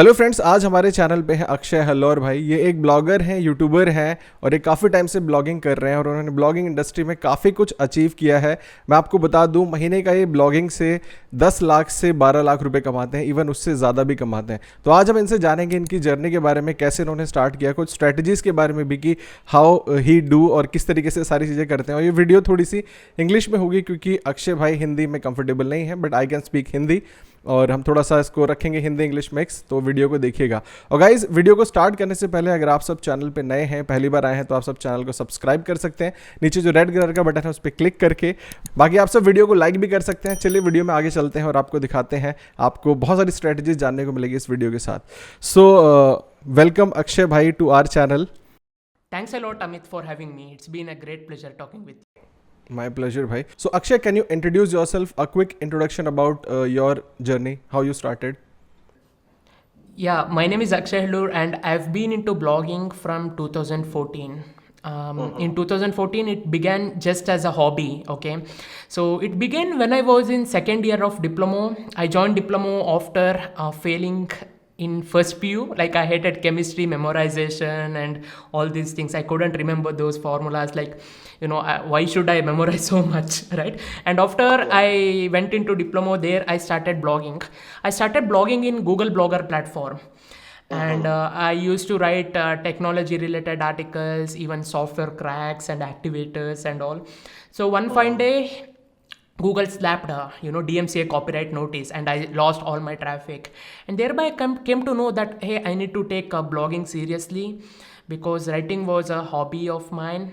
Hello friends, आज हमारे channel पे है अक्षय हल्लौर भाई। ये एक ब्लॉगर हैं, यूट्यूबर हैं और ये काफ़ी टाइम से ब्लॉगिंग कर रहे हैं और उन्होंने ब्लॉगिंग इंडस्ट्री में काफ़ी कुछ अचीव किया है। मैं आपको बता दूं, महीने का ये ब्लॉगिंग से 10 लाख से 12 लाख रुपए कमाते हैं, इवन उससे ज़्यादा भी कमाते हैं। तो आज हम इनसे जानेंगे इनकी जर्नी के बारे में, कैसे इन्होंने स्टार्ट किया, कुछ स्ट्रैटेजीज़ के बारे में भी कि हाउ ही डू और किस तरीके से सारी चीज़ें करते हैं। और ये वीडियो थोड़ी सी इंग्लिश में होगी क्योंकि अक्षय भाई हिंदी में कंफर्टेबल नहीं है, but I can speak Hindi और हम थोड़ा सा इसको रखेंगे हिंदी इंग्लिश मिक्स। तो वीडियो को देखिएगा। और गाइज, वीडियो को स्टार्ट करने से पहले अगर आप सब चैनल पे नए हैं, पहली बार आए हैं, तो आप सब चैनल को सब्सक्राइब कर सकते हैं। नीचे जो रेड कलर का बटन है उस पर क्लिक करके, बाकी आप सब वीडियो को लाइक भी कर सकते हैं। चलिए वीडियो में आगे चलते हैं और आपको दिखाते हैं। आपको बहुत सारी स्ट्रेटजीज जानने को मिलेगी इस वीडियो के साथ। सो वेलकम अक्षय भाई to our channel. Thanks a lot, Amit, for having me. It's been a great pleasure talking with you. My pleasure, bhai. So, Akshay, can you introduce yourself? A quick introduction about your journey, how you started. Yeah, my name is Akshay Hallur and I've been into blogging from 2014. In 2014, it began just as a hobby, okay? So, it began when I was in second year of diploma. I joined diploma after failing in first PU. Like, I hated chemistry, memorization and all these things. I couldn't remember those formulas. Like, why should I memorize so much, right? And after I went into diploma there, I started blogging. I started blogging in Google Blogger platform. And I used to write technology related articles, even software cracks and activators and all. So one fine day, Google slapped DMCA copyright notice and I lost all my traffic, and thereby I came to know that, hey, I need to take blogging seriously, because writing was a hobby of mine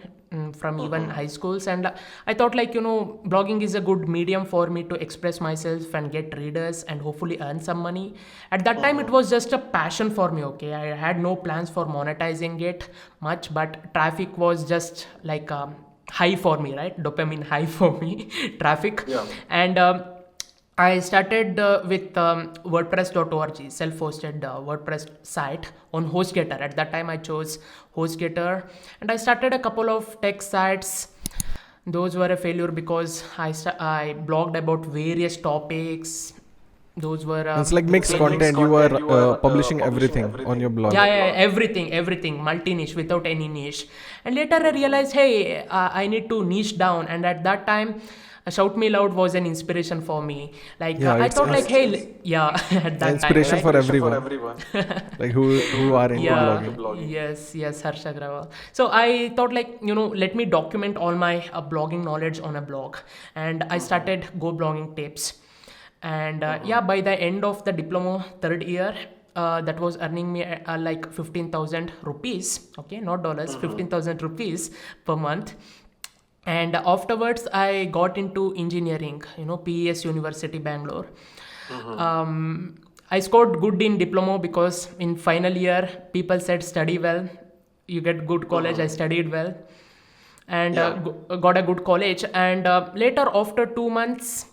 from even high schools. And I thought, like, blogging is a good medium for me to express myself and get readers and hopefully earn some money. At that time it was just a passion for me, okay? I had no plans for monetizing it much, but traffic was just like high for me, right? Dopamine high for me. Traffic. Yeah. And I started with WordPress.org, self-hosted WordPress site on HostGator. At that time I chose HostGator, and I started a couple of tech sites. Those were a failure because I blogged about various topics. Those were It's like mixed content. You were publishing everything on your blog. yeah, everything multi-niche without any niche. And later I realized, hey, I need to niche down. And at that time, Shout Me Loud was an inspiration for me. Like, I thought, like, hey, yeah, at that inspiration time, for everyone. Like who are into blogging. Yes, Harsh Agrawal. So I thought, like, let me document all my blogging knowledge on a blog. And I started Go Blogging Tips. And by the end of the diploma, third year, that was earning me like 15,000 rupees, okay, not dollars, 15,000 rupees per month. And afterwards I got into engineering, PES University, Bangalore. I scored good in diploma because in final year people said study well, you get good college. I studied well and got a good college. And later, after 2 months,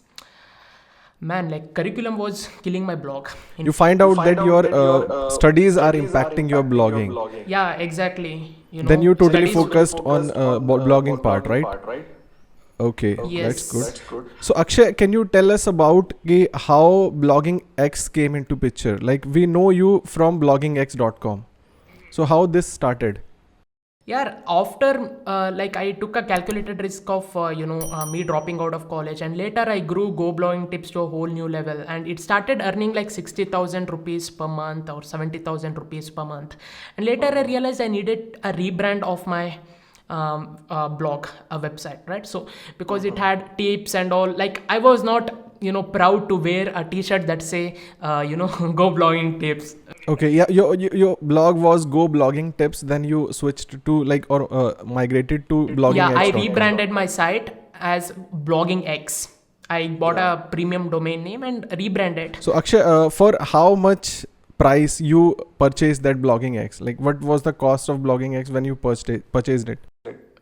man, like, curriculum was killing my blog. You find out that your studies are impacting your blogging. Yeah, exactly. Then you totally focused on blogging part, right? Okay, Yes. that's good. So Akshay, can you tell us about how Blogging X came into picture? Like, we know you from bloggingx.com. So how this started? Yeah, after like, I took a calculated risk of me dropping out of college, and later I grew Go Blogging Tips to a whole new level, and it started earning like 60,000 rupees per month or 70,000 rupees per month. And later I realized I needed a rebrand of my blog, a website, right? So because it had tips and all, like, I was not proud to wear a t-shirt that say Go Blogging Tips. Okay, yeah, your blog was Go Blogging Tips, then you switched to migrated to blogging. Yeah, I rebranded my site as Blogging X. I bought a premium domain name and rebranded. So Akshay, for how much price you purchased that Blogging X? Like, what was the cost of Blogging X when you purchased it?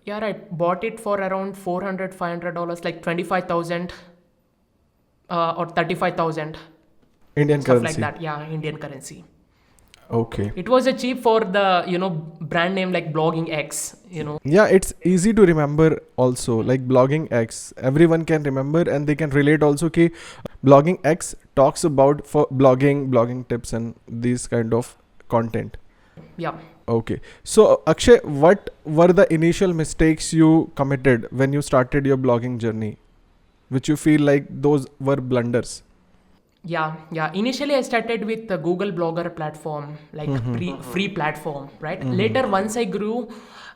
Yeah, I bought it for around $400-$500, like 25,000 or 35,000 Indian stuff currency. like that. Yeah, Indian currency. Okay. It was a cheap for the brand name like Blogging X. Yeah, it's easy to remember also, like Blogging X. Everyone can remember and they can relate also कि Blogging X talks about for blogging tips and these kind of content. Yeah. Okay. So Akshay, what were the initial mistakes you committed when you started your blogging journey, which you feel like those were blunders? Yeah. Initially, I started with the Google Blogger platform, like free platform, right? Later, once I grew,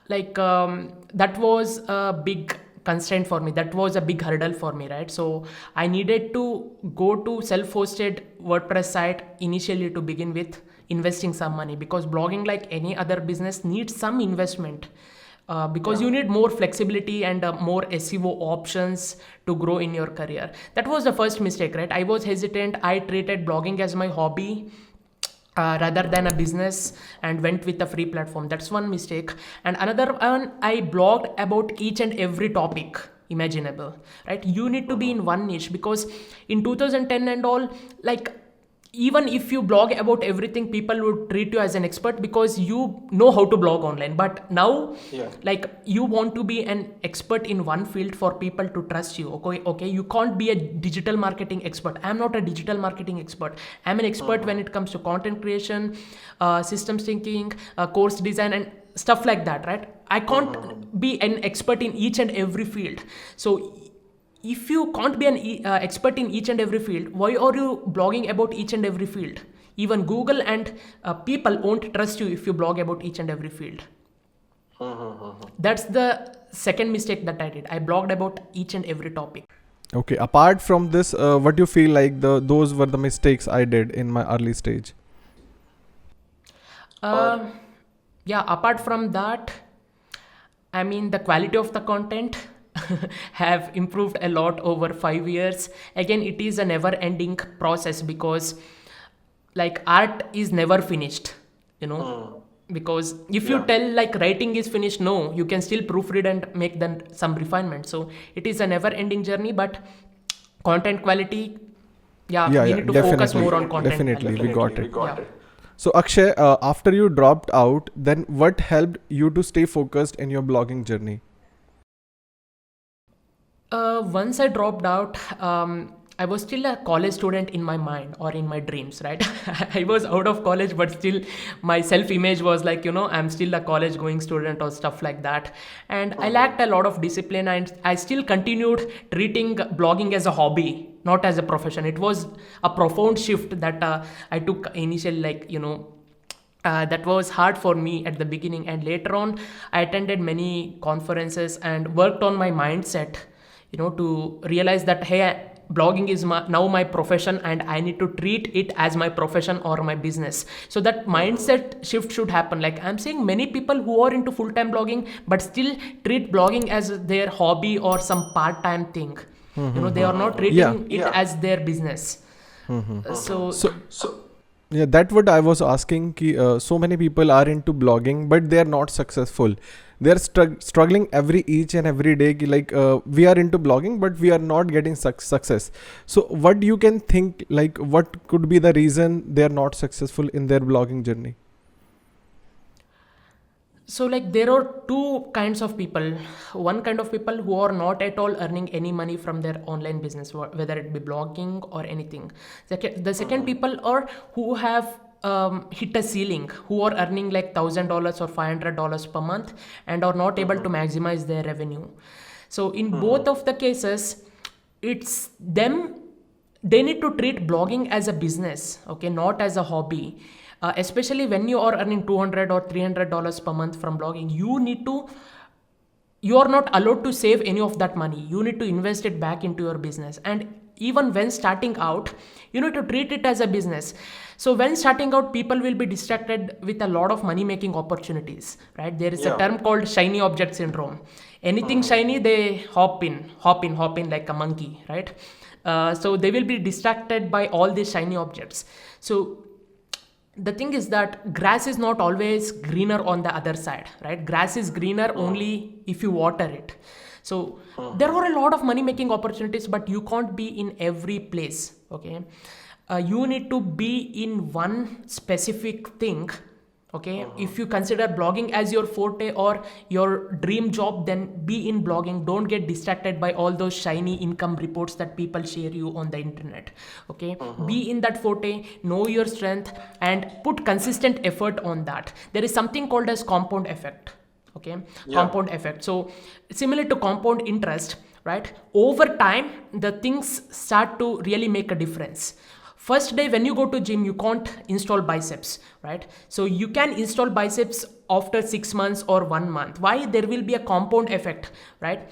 like that was a big constraint for me. That was a big hurdle for me, right? So I needed to go to self-hosted WordPress site initially to begin with, investing some money, because blogging, like any other business, needs some investment. Because you need more flexibility and more SEO options to grow in your career. That was the first mistake, right? I was hesitant. I treated blogging as my hobby rather than a business, and went with a free platform. That's one mistake. And another one, I blogged about each and every topic imaginable, right? You need to be in one niche, because in 2010 and all, like, even if you blog about everything, people would treat you as an expert because you know how to blog online. But now, like, you want to be an expert in one field for people to trust you. Okay, you can't be a digital marketing expert. I'm not a digital marketing expert. I'm an expert when it comes to content creation, systems thinking, course design, and stuff like that, right? I can't be an expert in each and every field. So if you can't be an expert in each and every field, why are you blogging about each and every field? Even Google and people won't trust you if you blog about each and every field. That's the second mistake that I did. I blogged about each and every topic. Okay. Apart from this, what do you feel like those were the mistakes I did in my early stage? Yeah, apart from that, I mean, the quality of the content have improved a lot over 5 years. Again, it is a never ending process, because like art is never finished, because if you tell like writing is finished, no, you can still proofread and make then some refinement. So it is a never ending journey. But content quality, we need to focus more on content Definitely, quality. we got it. Yeah. So Akshay, after you dropped out, then what helped you to stay focused in your blogging journey? Once I dropped out, I was still a college student in my mind or in my dreams, right? I was out of college, but still my self-image was like, I'm still a college going student or stuff like that. And I lacked a lot of discipline, and I still continued treating blogging as a hobby, not as a profession. It was a profound shift that I took initially, like, that was hard for me at the beginning. And later on, I attended many conferences and worked on my mindset, to realize that, hey, blogging is now my profession, and I need to treat it as my profession or my business. So that mindset shift should happen. Like, I'm seeing many people who are into full-time blogging but still treat blogging as their hobby or some part-time thing. They are not treating it as their business. So Yeah, that's what I was asking. So many people are into blogging, but they are not successful. They are struggling each and every day. We are into blogging, but we are not getting success. So what you can think, like, what could be the reason they are not successful in their blogging journey? So, like, there are two kinds of people. One kind of people who are not at all earning any money from their online business, whether it be blogging or anything. The second people are who have hit a ceiling, who are earning like $1,000 or $500 per month and are not able to maximize their revenue. So in both of the cases, it's them. They need to treat blogging as a business, okay, not as a hobby. Especially when you are earning $200 or $300 per month from blogging, you are not allowed to save any of that money. You need to invest it back into your business. And even when starting out, you need to treat it as a business. So when starting out, people will be distracted with a lot of money making opportunities, right? There is a term called shiny object syndrome. Anything shiny, they hop in like a monkey, right? So they will be distracted by all these shiny objects. So the thing is that grass is not always greener on the other side, right? Grass is greener only if you water it. So there are a lot of money making opportunities, but you can't be in every place, okay? You need to be in one specific thing Okay, if you consider blogging as your forte or your dream job, then be in blogging. Don't get distracted by all those shiny income reports that people share you on the internet. Okay, be in that forte, know your strength, and put consistent effort on that. There is something called as compound effect. Okay, compound effect. So similar to compound interest, right? Over time the things start to really make a difference. First day when you go to gym, you can't install biceps, right? So you can install biceps after 6 months or 1 month. Why? There will be a compound effect, right?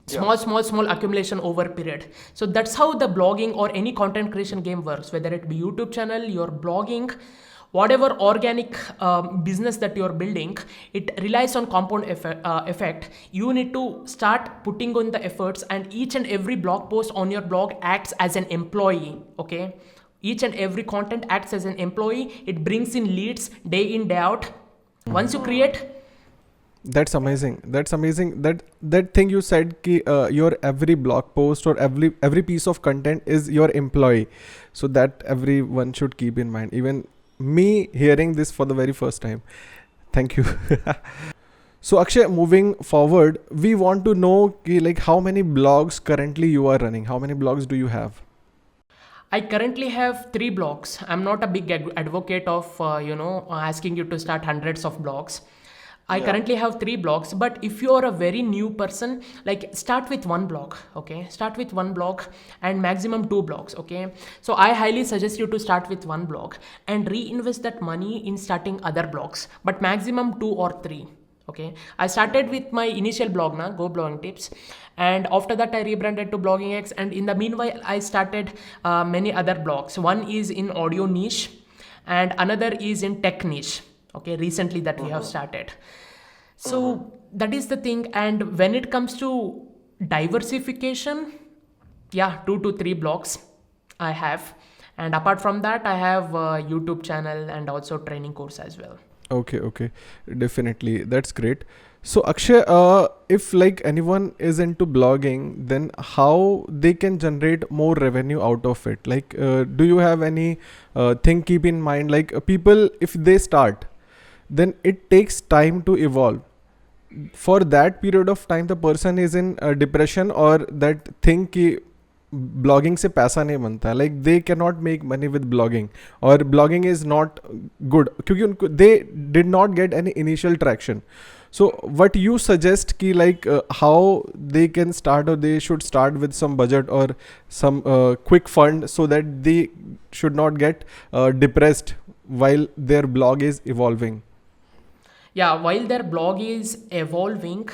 Small accumulation over period. So that's how the blogging or any content creation game works, whether it be YouTube channel, your blogging, whatever organic business that you're building. It relies on compound effect. You need to start putting on the efforts, and each and every blog post on your blog acts as an employee. Okay, each and every content acts as an employee. It brings in leads day in day out. Once you create, That's amazing. That's amazing. That thing you said कि your every blog post or every piece of content is your employee. So that everyone should keep in mind. Even me hearing this for the very first time. Thank you. So Akshay, moving forward, we want to know कि like how many blogs currently you are running. How many blogs do you have? I currently have 3 blogs. I'm not a big advocate of asking you to start hundreds of blogs. I currently have 3 blogs, but if you are a very new person, like start with 1 blog. Okay, start with 1 blog and maximum 2 blogs. Okay, so I highly suggest you to start with 1 blog and reinvest that money in starting other blogs, but maximum 2 or 3. Okay, I started with my initial blog now, Go Blogging Tips, and after that I rebranded to Blogging X, and in the meanwhile I started many other blogs. One is in audio niche and another is in tech niche. Okay, recently that we have started. So that is the thing. And when it comes to diversification, 2 to 3 blogs I have, and apart from that I have a YouTube channel and also training course as well. Okay, definitely. That's great. So Akshay, if like anyone is into blogging, then how they can generate more revenue out of it? Like, do you have any thing keep in mind? Like people, if they start, then it takes time to evolve. For that period of time, the person is in depression or that thing कि blogging से पैसा नहीं बनता, like they cannot make money with blogging or blogging is not good क्योंकि उनको they did not get any initial traction. So what you suggest कि like how they can start, or they should start with some budget or some quick fund so that they should not get depressed while their blog is evolving? Yeah, while their blog is evolving,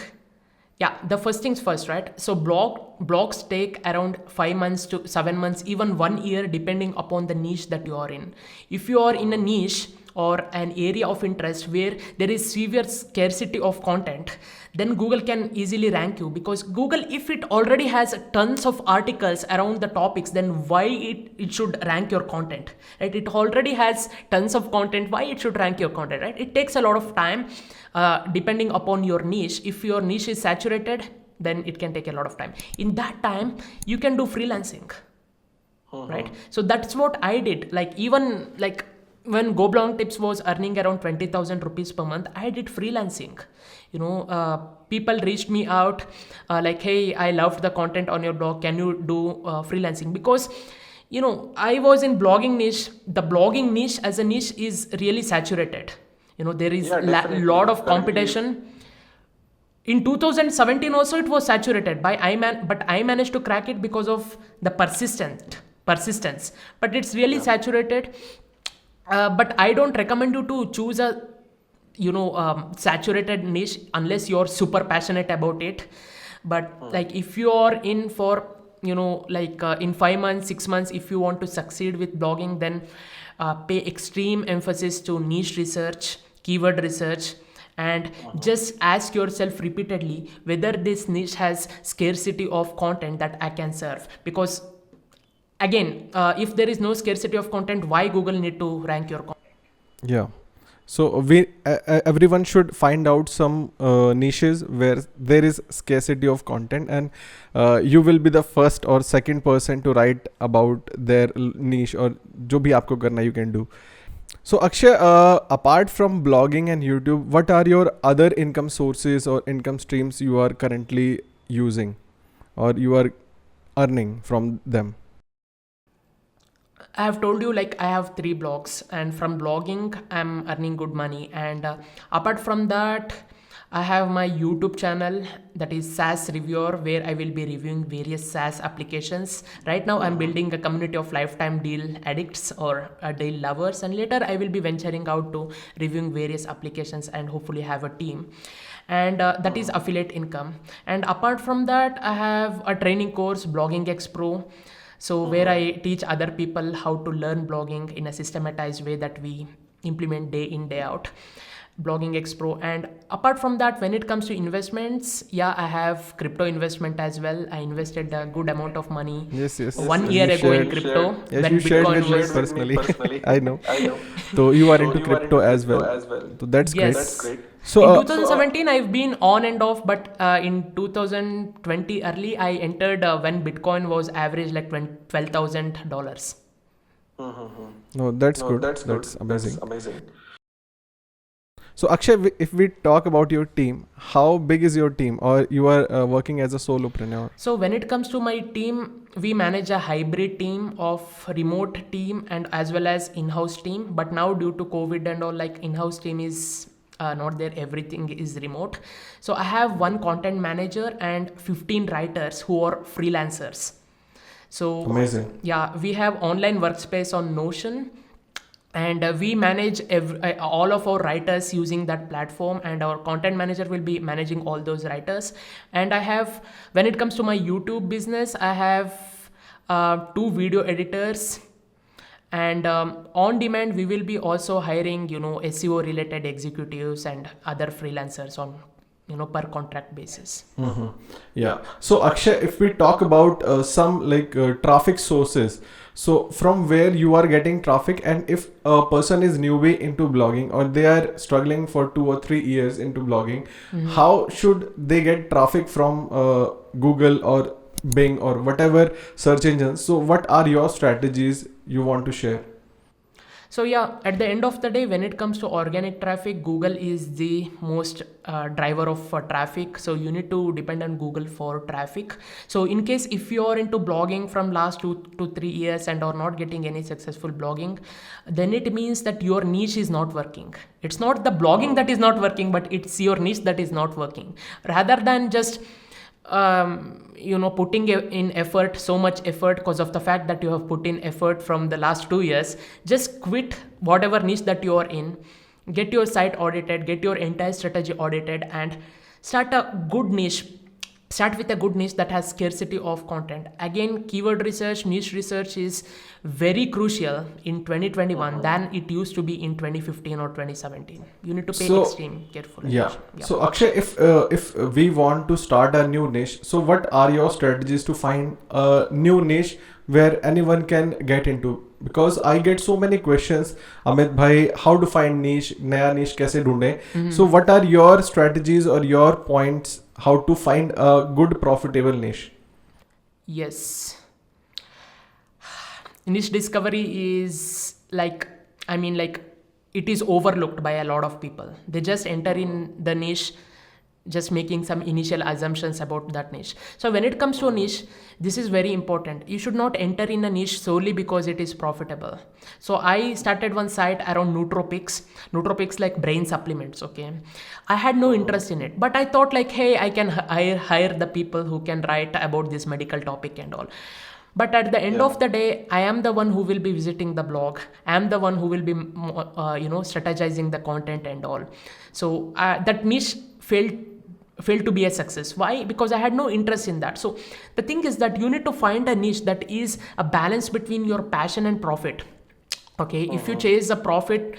the first things first, right? So blogs take around 5 months to 7 months, even 1 year, depending upon the niche that you are in. If you are in a niche or an area of interest where there is severe scarcity of content, then Google can easily rank you, because Google, if it already has tons of articles around the topics, then why it should rank your content, right? It already has tons of content, why it should rank your content, right? It takes a lot of time depending upon your niche. If your niche is saturated, then it can take a lot of time. In that time, you can do freelancing, right? So that's what I did. Like even like when Go Blogging Tips was earning around 20,000 rupees per month, I did freelancing. People reached me out like, hey, I loved the content on your blog. Can you do freelancing? Because, I was in blogging niche. The blogging niche as a niche is really saturated. There is a lot of competition. In 2017 also it was saturated but I managed to crack it because of the persistence. But it's really saturated. But I don't recommend you to choose a saturated niche unless you're super passionate about it. But like if you are in for in 5 months, 6 months, if you want to succeed with blogging, then pay extreme emphasis to niche research, keyword research, and just ask yourself repeatedly whether this niche has scarcity of content that I can serve. Because again, if there is no scarcity of content, why Google need to rank your content? Yeah. So everyone should find out some niches where there is scarcity of content, and you will be the first or second person to write about their niche, or जो भी आपको करना you can do. So Akshay, apart from blogging and YouTube, what are your other income sources or income streams you are currently using or you are earning from them? I have told you like I have 3 blogs, and from blogging I'm earning good money. And apart from that, I have my YouTube channel, that is SaaS Reviewer, where I will be reviewing various SaaS applications. Right now I'm building a community of lifetime deal addicts or deal lovers, and later I will be venturing out to reviewing various applications and hopefully have a team. And that is affiliate income. And apart from that, I have a training course, Blogging X Pro, so where I teach other people how to learn blogging in a systematized way that we implement day in day out. Blogging X Pro. And apart from that, when it comes to investments, yeah, I have crypto investment as well. I invested a good amount of money Yes, yes. one You year ago in shared. crypto Yes, when you shared Bitcoin with me was. personally. I know. So you are into crypto as well. So that's great. Yes. So In 2017, I've been on and off, but in 2020 early, I entered when Bitcoin was average like $12,000. no, that's good. That's amazing. So Akshay, if we talk about your team, how big is your team, or you are working as a solopreneur? So when it comes to my team, we manage a hybrid team of remote team and as well as in-house team. But now due to COVID and all, like in-house team is not there. Everything is remote. So I have one content manager and 15 writers who are freelancers. So Amazing. yeah, we have online workspace on Notion, and we manage all of our writers using that platform, and our content manager will be managing all those writers. And I have, when it comes to my YouTube business, I have 2 video editors, and on demand we will be also hiring SEO related executives and other freelancers on per contract basis. Yeah. So Akshay, if we talk about some traffic sources, so from where you are getting traffic, and if a person is newbie into blogging or they are struggling for 2 or 3 years into blogging, how should they get traffic from Google or Bing or whatever search engines? So what are your strategies you want to share? So yeah, at the end of the day, when it comes to organic traffic, Google is the most driver of traffic. So you need to depend on Google for traffic. So in case if you are into blogging from last 2 to 3 years and are not getting any successful blogging, then it means that your niche is not working. It's not the blogging that is not working, but it's your niche that is not working. Rather than just putting in effort, so much effort, because of the fact that you have put in effort from the last 2 years, just quit whatever niche that you are in, get your site audited, get your entire strategy audited, and start with a good niche that has scarcity of content. Again, keyword research, niche research is very crucial in 2021 than it used to be in 2015 or 2017. You need to pay extreme careful attention. Yeah. So Akshay, if we want to start a new niche, so what are your strategies to find a new niche where anyone can get into? Because I get so many questions, Amit bhai, how to find niche, naya niche kaise dhoonde? So what are your strategies or your points how to find a good profitable niche? Yes. Niche discovery is it is overlooked by a lot of people. They just enter in the niche just making some initial assumptions about that niche. So when it comes to a niche, this is very important. You should not enter in a niche solely because it is profitable. So I started one site around nootropics like brain supplements. Okay, I had no interest in it, but I thought like, hey, I can hire the people who can write about this medical topic and all. But at the end of the day, I am the one who will be visiting the blog. I am the one who will be strategizing the content and all. So that niche failed to be a success. Why? Because I had no interest in that. So the thing is that you need to find a niche that is a balance between your passion and profit. Okay, if you chase a profit,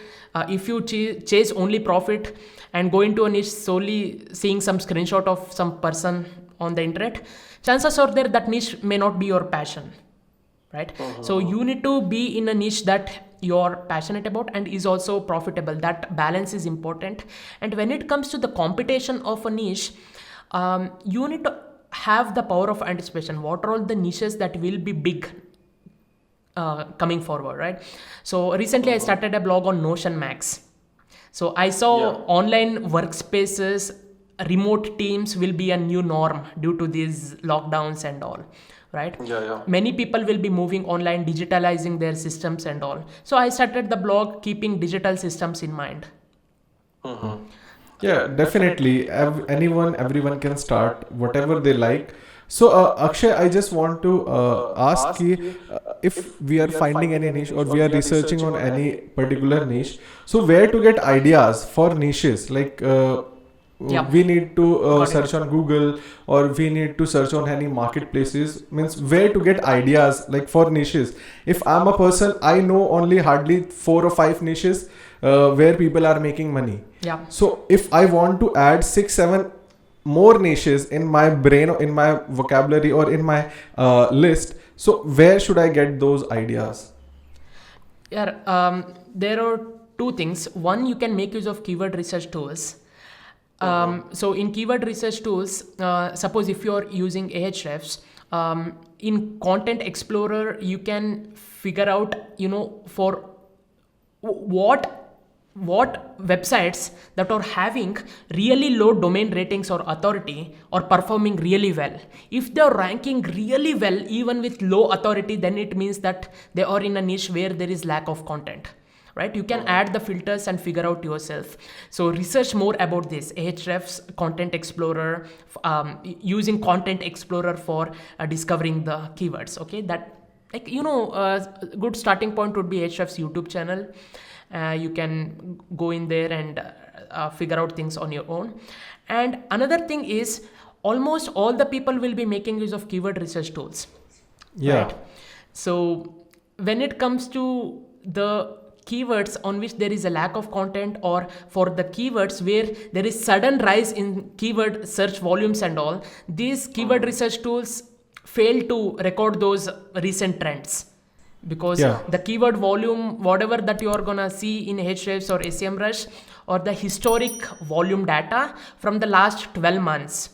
if you chase only profit and go into a niche solely seeing some screenshot of some person on the internet, chances are there that niche may not be your passion, right? So you need to be in a niche that you're passionate about and is also profitable. That balance is important. And when it comes to the competition of a niche, you need to have the power of anticipation. What are all the niches that will be big coming forward, right? So recently I started a blog on Notion Max. So I saw online workspaces, remote teams will be a new norm due to these lockdowns and all, right? Many people will be moving online, digitalizing their systems and all. So I started the blog keeping digital systems in mind. Yeah, definitely. Everyone can start whatever they like. So, Akshay, I just want to ask you if we are finding any niche or we are researching on any particular niche. So, where to get ideas for niches? Like, we need to search on Google or we need to search on any marketplaces. Means where to get ideas like for niches. If I'm a person, I know only hardly 4 or 5 niches where people are making money. Yeah. So if I want to add 6, 7 more niches in my brain or in my vocabulary or in my list, so where should I get those ideas? Yeah, there are two things. One, you can make use of keyword research tools. So in keyword research tools, suppose if you're using Ahrefs, in Content Explorer, you can figure out, for what websites that are having really low domain ratings or authority or performing really well. If they're ranking really well even with low authority, then it means that they are in a niche where there is lack of content, right? You can add the filters and figure out yourself. So research more about this. Ahrefs, Content Explorer, using Content Explorer for discovering the keywords. Okay, that a good starting point would be Ahrefs YouTube channel. You can go in there and figure out things on your own. And another thing is, almost all the people will be making use of keyword research tools. Yeah. Right? So when it comes to the keywords on which there is a lack of content, or for the keywords where there is sudden rise in keyword search volumes and all, these keyword research tools fail to record those recent trends. Because the keyword volume, whatever that you are gonna see in Ahrefs or SEMrush, or the historic volume data from the last 12 months.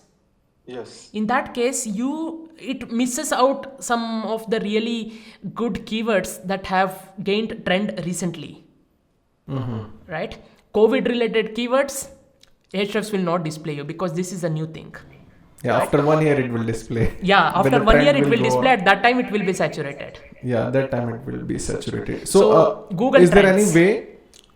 Yes. In that case, it misses out some of the really good keywords that have gained trend recently. Right? COVID related keywords, Ahrefs will not display you because this is a new thing. Yeah, after 1 year it will display. Yeah, after 1 year it will display. At that time it will be saturated. Yeah, that time it will be saturated. So, Google is there Trends. any way?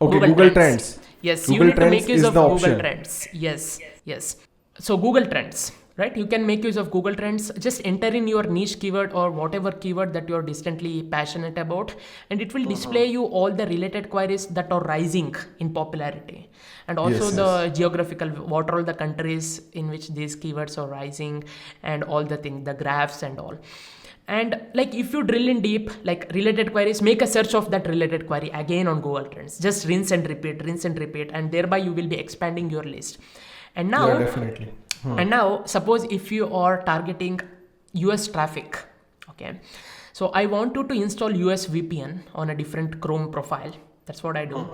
Okay, Google Trends. Yes, Google you need to make Trends use is of the Google option. Trends. Yes. So Google Trends, right? You can make use of Google Trends. Just enter in your niche keyword or whatever keyword that you're distantly passionate about, and it will display you all the related queries that are rising in popularity. And also the geographical, what are all the countries in which these keywords are rising, and all the things, the graphs and all. And like if you drill in deep, like related queries, make a search of that related query again on Google Trends. Just rinse and repeat, and thereby you will be expanding your list. And now, definitely. And now, suppose if you are targeting US traffic, okay. So I want you to install US VPN on a different Chrome profile. That's what I do.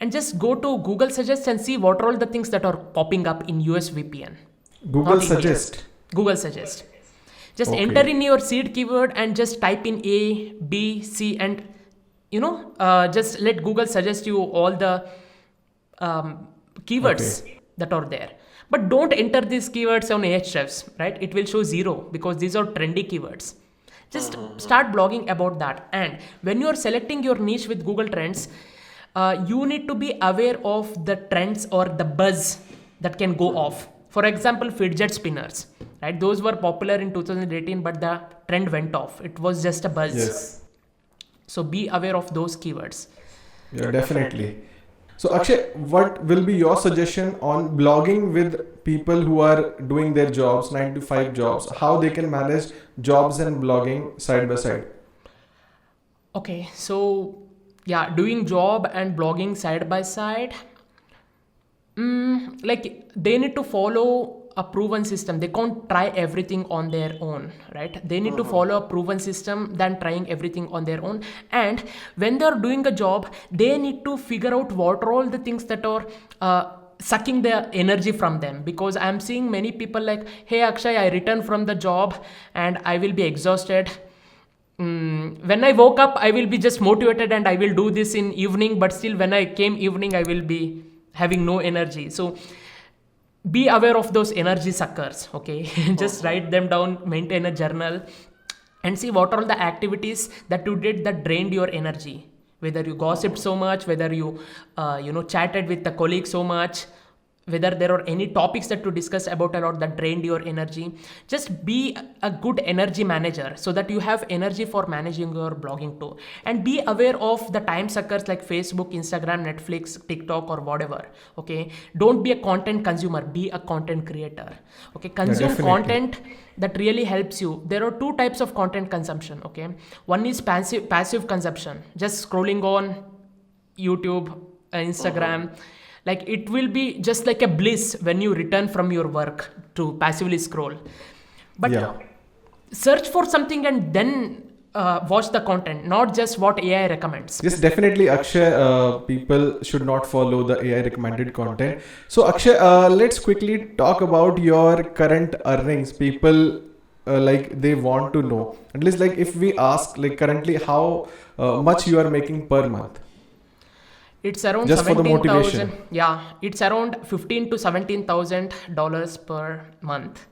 And just go to Google Suggest and see what are all the things that are popping up in US VPN. Google Suggest. Google Suggest. Just enter in your seed keyword and just type in A, B, C, and just let Google suggest you all the keywords that are there. But don't enter these keywords on Ahrefs, right? It will show 0 because these are trendy keywords. Just start blogging about that. And when you are selecting your niche with Google Trends, you need to be aware of the trends or the buzz that can go off. For example, fidget spinners, right? Those were popular in 2018, but the trend went off. It was just a buzz. Yes. So be aware of those keywords. Yeah, definitely. So Akshay, what will be your suggestion on blogging with people who are doing their jobs, 9 to 5 jobs, how they can manage jobs and blogging side by side? Okay, so yeah, doing job and blogging side by side, like they need to follow a proven system. They can't try everything on their own, right? They need to follow a proven system than trying everything on their own. And when they're doing a job, they need to figure out what are all the things that are sucking their energy from them. Because I'm seeing many people like, hey Akshay, I returned from the job and I will be exhausted. when I woke up, I will be just motivated and I will do this in evening, but still when I came evening, I will be having no energy. So be aware of those energy suckers, okay? Just write them down, maintain a journal, and see what are the activities that you did that drained your energy. Whether you gossiped so much, whether you chatted with the colleague so much, whether there are any topics that to discuss about a lot that drained your energy. Just be a good energy manager so that you have energy for managing your blogging too. And be aware of the time suckers like Facebook, Instagram, Netflix, TikTok, or whatever. Okay, don't be a content consumer, be a content creator. Okay, consume content that really helps you. There are two types of content consumption. Okay, one is passive consumption, just scrolling on YouTube, Instagram. Like it will be just like a bliss when you return from your work to passively scroll. But search for something and then watch the content, not just what AI recommends. Yes, definitely, Akshay. People should not follow the AI recommended content. So, Akshay, let's quickly talk about your current earnings. People like they want to know. At least, like if we ask, like currently, how much you are making per month. It's around just for the motivation. Yeah, it's around $15,000 to $17,000 per month.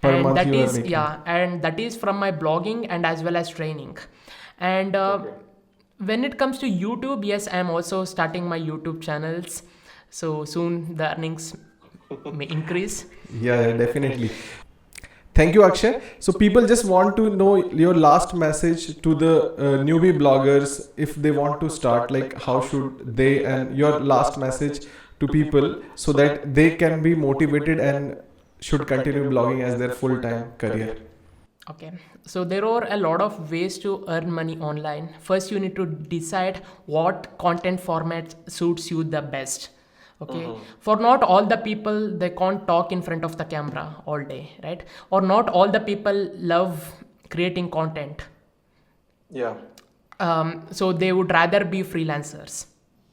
Per month that you are is making. and that is from my blogging and as well as training. And when it comes to YouTube, yes, I am also starting my YouTube channels. So soon the earnings may increase. Yeah, definitely. Thank you, Akshay. So people just want to know your last message to the newbie bloggers if they want to start, like how should they, and your last message to people so that they can be motivated and should continue blogging as their full-time career. Okay, so there are a lot of ways to earn money online. First, you need to decide what content format suits you the best. Okay, for not all the people, they can't talk in front of the camera all day, right? Or not all the people love creating content. Yeah. So they would rather be freelancers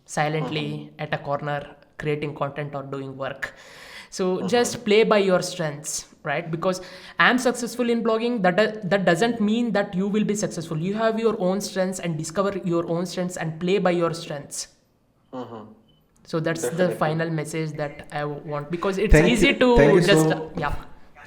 silently at a corner creating content or doing work. So just play by your strengths, right? Because I'm successful in blogging, that doesn't mean that you will be successful. You have your own strengths and discover your own strengths and play by your strengths. So that's the final message that I want, because it's easy to just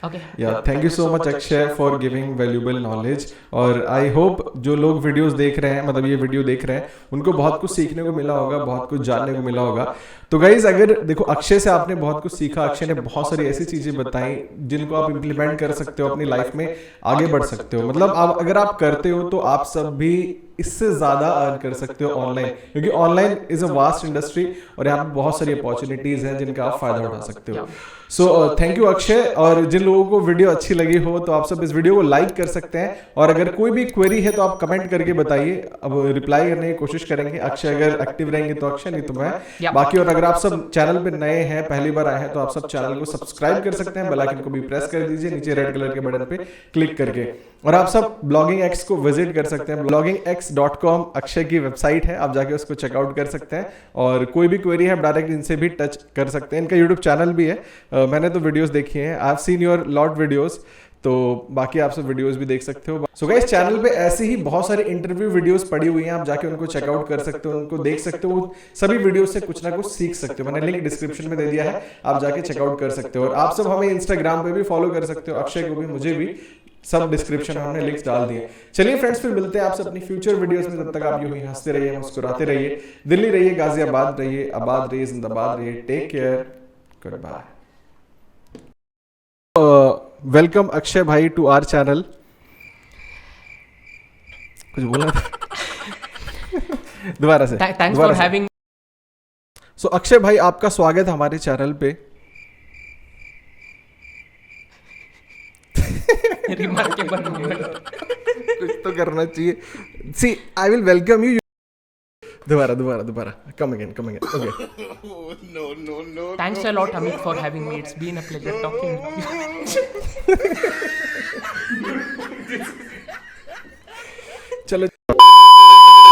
okay. Yeah, thank you so much Akshay for giving valuable knowledge. और I hope जो लोग videos देख रहे हैं, मतलब ये video देख रहे हैं, उनको बहुत कुछ सीखने को मिला होगा, बहुत कुछ जानने को मिला होगा. तो गाइज अगर देखो अक्षय से आपने बहुत कुछ सीखा. अक्षय ने बहुत सारी ऐसी चीजें बताई जिनको आप इम्प्लीमेंट कर सकते हो, अपनी लाइफ में आगे बढ़ सकते हो. मतलब आप अगर आप करते हो तो आप सब भी इससे ज्यादा अर्न कर सकते हो ऑनलाइन, क्योंकि online is a vast industry और यहाँ पे बहुत सारी अपॉर्चुनिटीज हैं जिनका आप फायदा उठा सकते हो. So thank you Akshay. और जिन लोगों को वीडियो अच्छी लगी हो तो आप सब इस वीडियो को लाइक कर सकते हैं, और अगर कोई भी क्वेरी है तो आप कमेंट करके बताइए, अब रिप्लाई करने की कोशिश करेंगे. अक्षय अगर एक्टिव रहेंगे तो अक्षय, नहीं तो मैं. बाकी और अगर आप सब चैनल पे नए हैं, पहली बार आए हैं, तो आप सब चैनल को सब्सक्राइब कर सकते हैं, बेल आइकन को भी प्रेस कर दीजिए नीचे रेड कलर के बटन पे क्लिक करके. और आप सब ब्लॉगिंग एक्स को विजिट कर सकते हैं. bloggingx.com अक्षय की वेबसाइट है, आप जाके उसको चेकआउट कर सकते हैं. और कोई भी क्वेरी है डायरेक्ट इनसे भी टच कर सकते हैं. इनका यूट्यूब चैनल भी है, मैंने तो वीडियोस देखी हैं, I have seen your lot videos, तो बाकी आप सब वीडियोस भी देख सकते हो. सो गाइस चैनल पे ऐसे ही बहुत सारे इंटरव्यू वीडियोस पड़ी हुई हैं, आप जाके उनको चेकआउट कर सकते हो, उनको देख सकते हो. सभी वीडियोस से कुछ ना कुछ सीख सकते हो. मैंने लिंक डिस्क्रिप्शन में दे दिया है, आप जाके चेकआउट कर सकते हो. और आप सब हमें इंस्टाग्राम पे भी फॉलो कर सकते हो, अक्षय को भी, मुझे भी, सब डिस्क्रिप्शन में हमने लिंक्स डाल दिए. चलिए फ्रेंड्स, फिर मिलते हैं आपसे अपनी फ्यूचर वीडियोस में. तब तक आप यूं ही हंसते रहिए, मुस्कुराते रहिए, दिल्ली रहिए, गाजियाबाद रहिए, आबाद रहिए, जिंदाबाद रहिए. Take care, good bye. Welcome Akshay भाई टू आवर चैनल. कुछ बोला था? दोबारा से. Thanks for having. So Akshay भाई, आपका स्वागत हमारे चैनल पे. Remarkable moment. कुछ तो करना चाहिए. See I will welcome you. दोबारा. Come again. Okay. No. Thanks a lot, Amit, for having me. It's been a pleasure talking to you. चलो.